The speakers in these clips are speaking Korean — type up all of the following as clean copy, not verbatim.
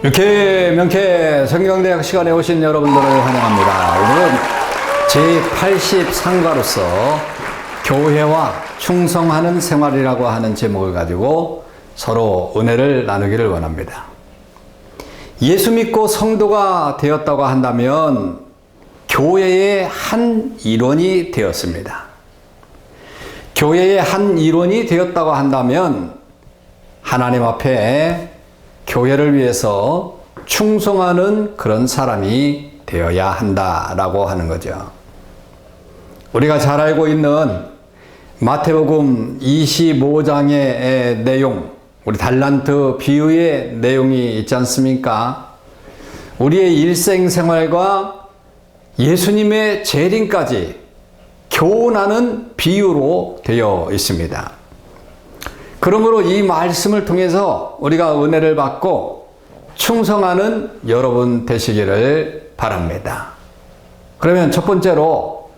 이렇게 명쾌 성경대학 시간에 오신 여러분들을 환영합니다. 오늘은 제83과로서 교회와 충성하는 생활이라고 하는 제목을 가지고 서로 은혜를 나누기를 원합니다. 예수 믿고 성도가 되었다고 한다면 교회의 한 일원이 되었습니다. 교회의 한 일원이 되었다고 한다면 하나님 앞에 교회를 위해서 충성하는 그런 사람이 되어야 한다라고 하는 거죠. 우리가 잘 알고 있는 마태복음 25장의 내용, 우리 달란트 비유의 내용이 있지 않습니까? 우리의 일생생활과 예수님의 재림까지 교훈하는 비유로 되어 있습니다. 그러므로 이 말씀을 통해서 우리가 은혜를 받고 충성하는 여러분 되시기를 바랍니다. 그러면 첫 번째로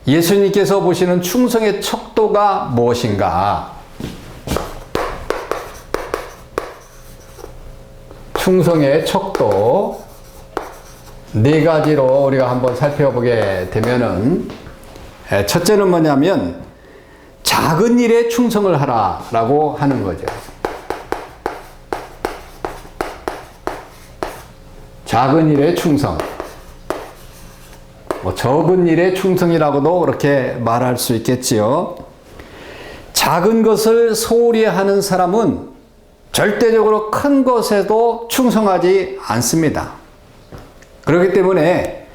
예수님께서 보시는 충성의 척도가 무엇인가? 충성의 척도 네 가지로 우리가 한번 살펴보게 되면은, 첫째는 뭐냐면 작은 일에 충성을 하라라고 하는 거죠. 작은 일에 충성. 적은 일에 충성이라고도 그렇게 말할 수 있겠지요. 작은 것을 소홀히 하는 사람은 절대적으로 큰 것에도 충성하지 않습니다. 그렇기 때문에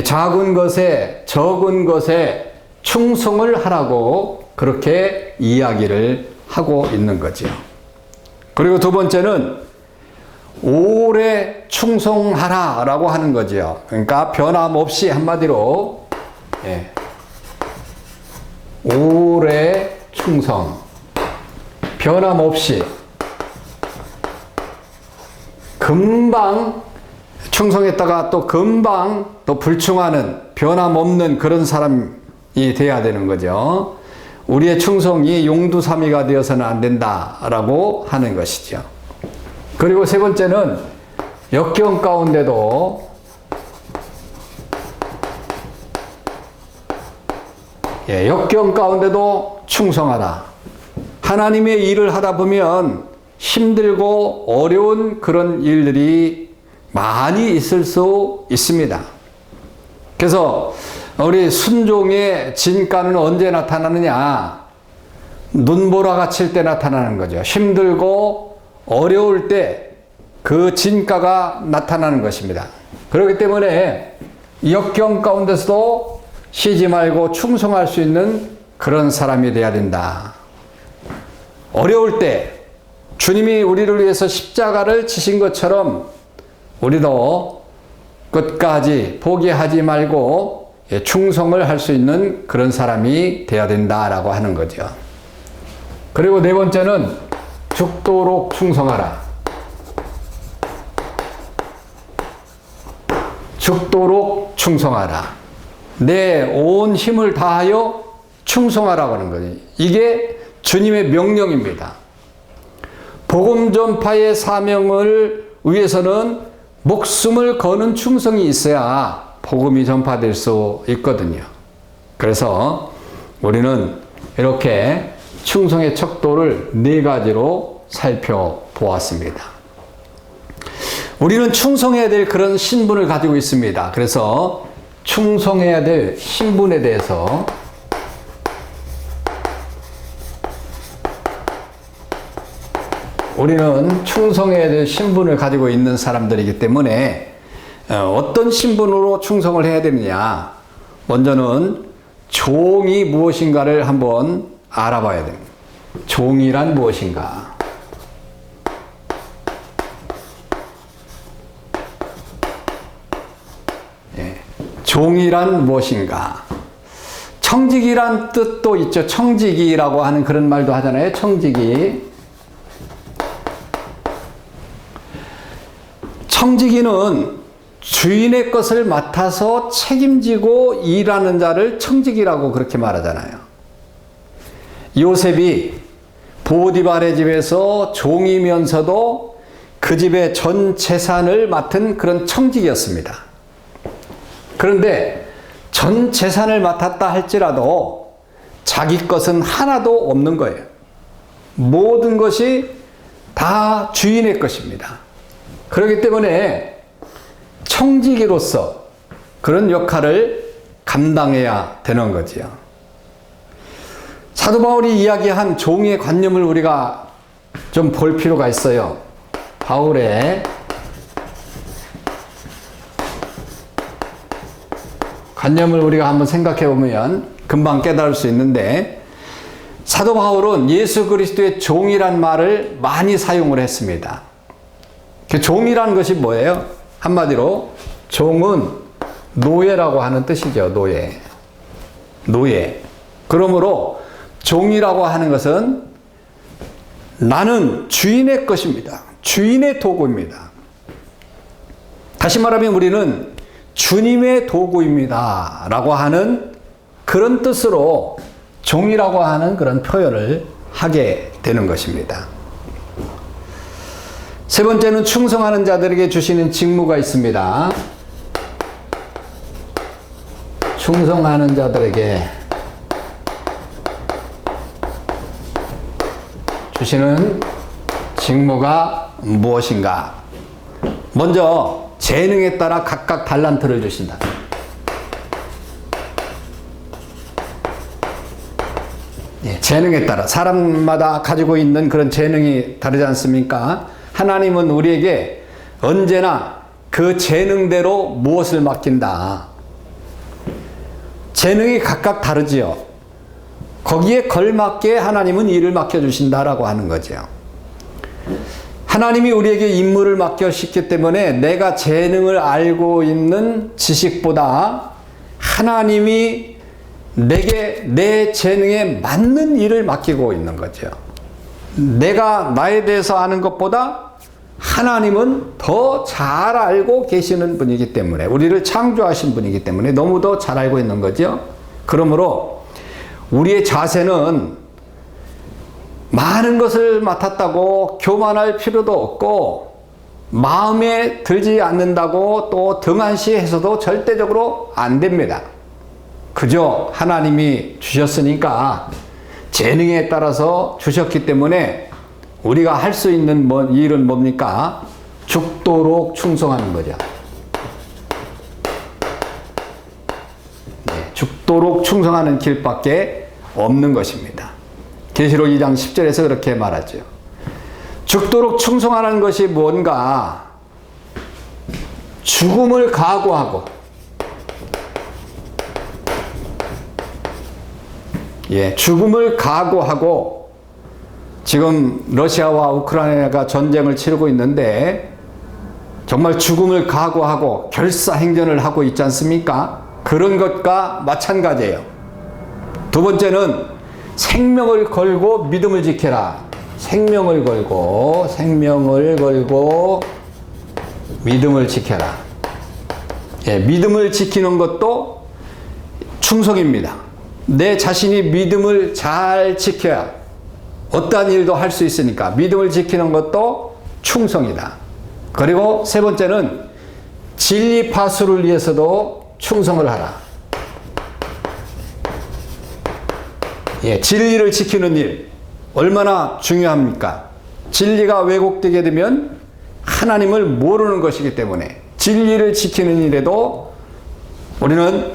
작은 것에, 적은 것에 충성을 하라고 그렇게 이야기를 하고 있는 거죠. 그리고 두 번째는 오래 충성하라 라고 하는 거죠. 그러니까 변함없이, 한마디로 오래 충성, 변함없이, 금방 충성했다가 또 금방 또 불충하는, 변함없는 그런 사람이 돼야 되는 거죠. 우리의 충성이 용두사미가 되어서는 안 된다라고 하는 것이죠. 그리고 세 번째는 역경 가운데도 역경 가운데도 충성하라. 하나님의 일을 하다 보면 힘들고 어려운 그런 일들이 많이 있을 수 있습니다. 그래서 우리 순종의 진가는 언제 나타나느냐? 눈보라가 칠 때 나타나는 거죠. 힘들고 어려울 때 그 진가가 나타나는 것입니다. 그렇기 때문에 역경 가운데서도 쉬지 말고 충성할 수 있는 그런 사람이 되어야 된다. 어려울 때 주님이 우리를 위해서 십자가를 지신 것처럼 우리도 끝까지 포기하지 말고 충성을 할 수 있는 그런 사람이 되어야 된다라고 하는 거죠. 그리고 네 번째는 죽도록 충성하라. 죽도록 충성하라. 내 온 힘을 다하여 충성하라고 하는 거죠. 이게 주님의 명령입니다. 복음 전파의 사명을 위해서는 목숨을 거는 충성이 있어야 복음이 전파될 수 있거든요. 그래서 우리는 이렇게 충성의 척도를 네 가지로 살펴보았습니다. 우리는 충성해야 될 그런 신분을 가지고 있습니다. 그래서 충성해야 될 신분에 대해서 우리는 충성해야 될 신분을 가지고 있는 사람들이기 때문에 어떤 신분으로 충성을 해야 되느냐? 먼저는 종이 무엇인가를 한번 알아봐야 됩니다. 종이란 무엇인가? 종이란 무엇인가? 청지기란 뜻도 있죠. 청지기라고 하는 그런 말도 하잖아요. 청지기. 청지기는 주인의 것을 맡아서 책임지고 일하는 자를 청지기라고 그렇게 말하잖아요. 요셉이 보디발의 집에서 종이면서도 그 집의 전 재산을 맡은 그런 청직이었습니다. 그런데 전 재산을 맡았다 할지라도 자기 것은 하나도 없는 거예요. 모든 것이 다 주인의 것입니다. 그렇기 때문에 청지기로서 그런 역할을 감당해야 되는 거지요. 사도 바울이 이야기한 종의 관념을 우리가 좀 볼 필요가 있어요. 바울의 관념을 우리가 한번 생각해 보면 금방 깨달을 수 있는데, 사도 바울은 예수 그리스도의 종이란 말을 많이 사용을 했습니다. 그 종이라는 것이 뭐예요? 한마디로 종은 노예라고 하는 뜻이죠. 노예. 그러므로 종이라고 하는 것은 나는 주인의 것입니다. 주인의 도구입니다. 다시 말하면 우리는 주님의 도구입니다 라고 하는 그런 뜻으로 종이라고 하는 그런 표현을 하게 되는 것입니다. 세 번째는 충성하는 자들에게 주시는 직무가 있습니다. 충성하는 자들에게 주시는 직무가 무엇인가? 먼저 재능에 따라 각각 달란트를 주신다. 재능에 따라 사람마다 가지고 있는 그런 재능이 다르지 않습니까? 하나님은 우리에게 언제나 그 재능대로 무엇을 맡긴다. 재능이 각각 다르지요. 거기에 걸맞게 하나님은 일을 맡겨주신다라고 하는 거죠. 하나님이 우리에게 임무를 맡겨주셨기 때문에 내가 재능을 알고 있는 지식보다 하나님이 내게 내 재능에 맞는 일을 맡기고 있는 거죠. 내가 나에 대해서 아는 것보다 하나님은 더 잘 알고 계시는 분이기 때문에, 우리를 창조하신 분이기 때문에 너무도 잘 알고 있는 거죠. 그러므로 우리의 자세는 많은 것을 맡았다고 교만할 필요도 없고, 마음에 들지 않는다고 또 등한시해서도 절대적으로 안 됩니다. 그저 하나님이 주셨으니까 재능에 따라서 주셨기 때문에 우리가 할 수 있는 일은 뭡니까? 죽도록 충성하는 거죠. 죽도록 충성하는 길밖에 없는 것입니다. 계시록 2장 10절에서 그렇게 말하죠. 죽도록 충성하는 것이 뭔가? 죽음을 각오하고, 죽음을 각오하고, 지금 러시아와 우크라이나가 전쟁을 치르고 있는데 정말 죽음을 각오하고 결사행전을 하고 있지 않습니까? 그런 것과 마찬가지예요. 두 번째는 생명을 걸고 믿음을 지켜라. 생명을 걸고 믿음을 지켜라. 믿음을 지키는 것도 충성입니다. 내 자신이 믿음을 잘 지켜야 어떠한 일도 할 수 있으니까 믿음을 지키는 것도 충성이다. 그리고 세 번째는 진리 파수를 위해서도 충성을 하라. 진리를 지키는 일 얼마나 중요합니까? 진리가 왜곡되게 되면 하나님을 모르는 것이기 때문에 진리를 지키는 일에도 우리는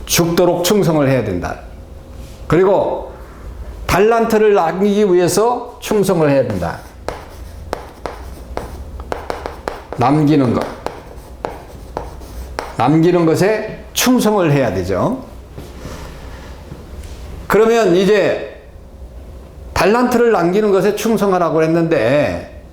죽도록 충성을 해야 된다. 그리고 달란트를 남기기 위해서 충성을 해야 된다. 남기는 것에 충성을 해야 되죠. 그러면 이제 달란트를 남기는 것에 충성하라고 했는데,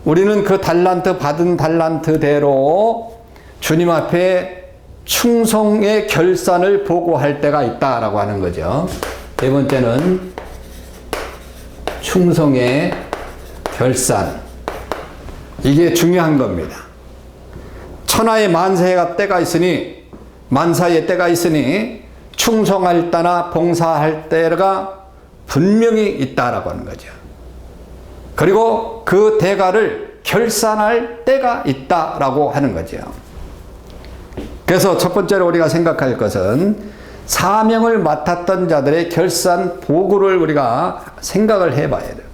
우리는 그 받은 달란트대로 주님 앞에 충성의 결산을 보고할 때가 있다라고 하는 거죠. 네 번째는 충성의 결산. 이게 중요한 겁니다. 천하의 만사의 때가 있으니 충성할 때나 봉사할 때가 분명히 있다라고 하는 거죠. 그리고 그 대가를 결산할 때가 있다라고 하는 거죠. 그래서 첫 번째로 우리가 생각할 것은 사명을 맡았던 자들의 결산 보고를 우리가 생각을 해봐야 돼요.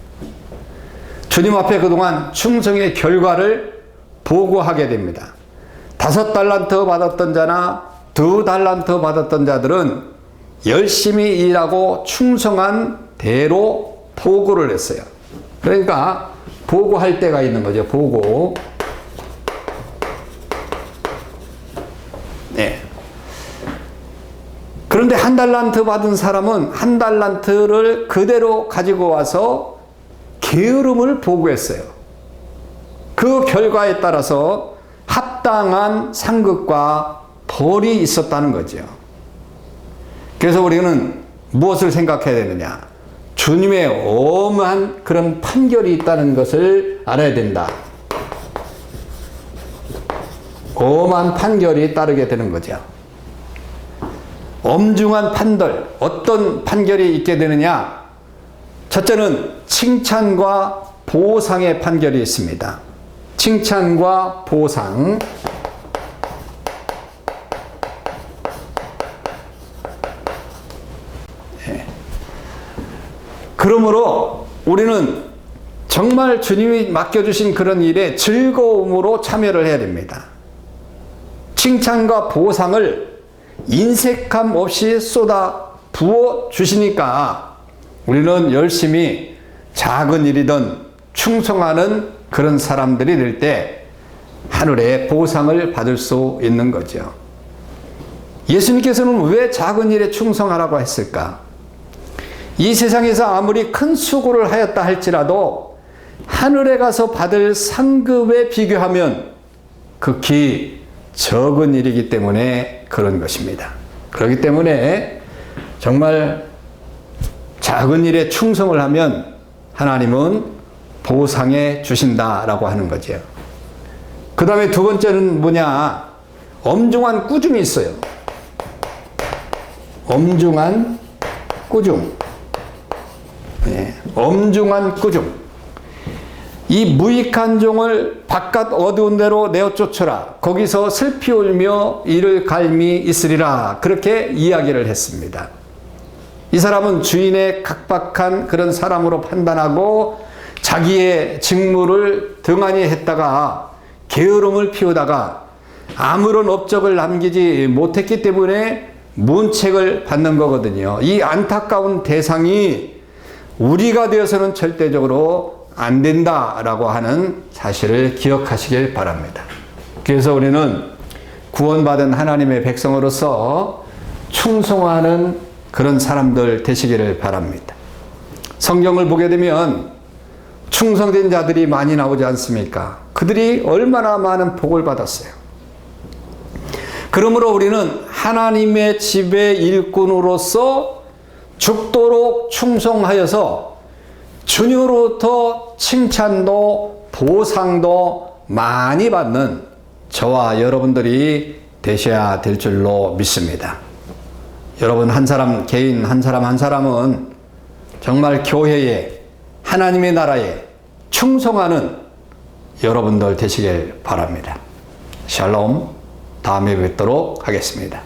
주님 앞에 그동안 충성의 결과를 보고하게 됩니다. 5달란트 받았던 자나 2달란트 받았던 자들은 열심히 일하고 충성한 대로 보고를 했어요. 그러니까 보고할 때가 있는 거죠. 보고. 네. 그런데 1달란트 받은 사람은 1달란트를 그대로 가지고 와서 게으름을 보고했어요. 그 결과에 따라서 합당한 상급과 벌이 있었다는 거죠. 그래서 우리는 무엇을 생각해야 되느냐? 주님의 엄한 그런 판결이 있다는 것을 알아야 된다. 엄한 판결이 따르게 되는 거죠. 엄중한 판결, 어떤 판결이 있게 되느냐? 첫째는 칭찬과 보상의 판결이 있습니다. 칭찬과 보상. 그러므로 우리는 정말 주님이 맡겨주신 그런 일에 즐거움으로 참여를 해야 됩니다. 칭찬과 보상을 인색함 없이 쏟아 부어 주시니까 우리는 열심히 작은 일이든 충성하는 그런 사람들이 될 때 하늘의 보상을 받을 수 있는 거죠. 예수님께서는 왜 작은 일에 충성하라고 했을까? 이 세상에서 아무리 큰 수고를 하였다 할지라도 하늘에 가서 받을 상급에 비교하면 극히 적은 일이기 때문에 그런 것입니다. 그렇기 때문에 정말 작은 일에 충성을 하면 하나님은 보상해 주신다라고 하는 거죠. 그 다음에 두 번째는 뭐냐? 엄중한 꾸중이 있어요. 엄중한 꾸중. 네, 엄중한 꾸중. 이 무익한 종을 바깥 어두운 데로 내어 쫓으라. 거기서 슬피 울며 이를 갈미 있으리라. 그렇게 이야기를 했습니다. 이 사람은 주인의 각박한 그런 사람으로 판단하고 자기의 직무를 등한히 했다가 게으름을 피우다가 아무런 업적을 남기지 못했기 때문에 문책을 받는 거거든요. 이 안타까운 대상이 우리가 되어서는 절대적으로 안 된다라고 하는 사실을 기억하시길 바랍니다. 그래서 우리는 구원받은 하나님의 백성으로서 충성하는 그런 사람들 되시기를 바랍니다. 성경을 보게 되면 충성된 자들이 많이 나오지 않습니까? 그들이 얼마나 많은 복을 받았어요. 그러므로 우리는 하나님의 집의 일꾼으로서 죽도록 충성하여서 주님으로부터 칭찬도 보상도 많이 받는 저와 여러분들이 되셔야 될 줄로 믿습니다. 여러분 한 사람 개인 한 사람은 정말 교회에 하나님의 나라에 충성하는 여러분들 되시길 바랍니다. 샬롬. 다음에 뵙도록 하겠습니다.